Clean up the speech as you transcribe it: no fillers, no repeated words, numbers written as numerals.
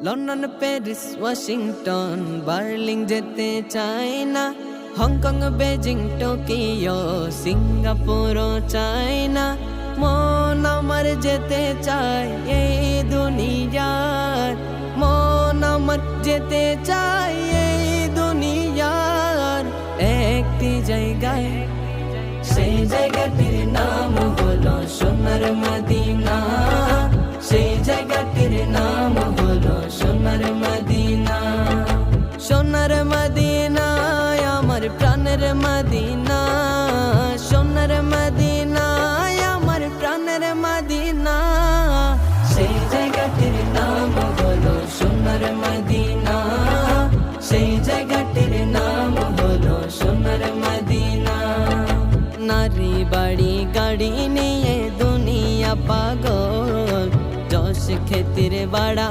London Paris Washington Berlin যেতে চাই না, হংকং বেজিং টোকিও সিঙ্গাপুরও চাই না। মন আমার যেতে চায় এই দুনিয়ার, মন আমার যেতে চায় এই দুনিয়ার একটি জায়গায়। সেই জায়গাটির নাম হলো সোনার মদিনা, সেই জায়গাটির নাম হলো সোনার মদিনা। সোনার মদিনা আমার প্রাণের মদিনা, সোনার মদিনা আমার প্রাণের মদিনা। সেই জায়গাটির নাম হলো সোনার মদিনা, সেই জায়গাটির নাম হলো সোনার মদিনা। নারী বাড়ি গাড়ি নিয়ে দুনিয়া পাগল, যশ খ্যাতির বাড়া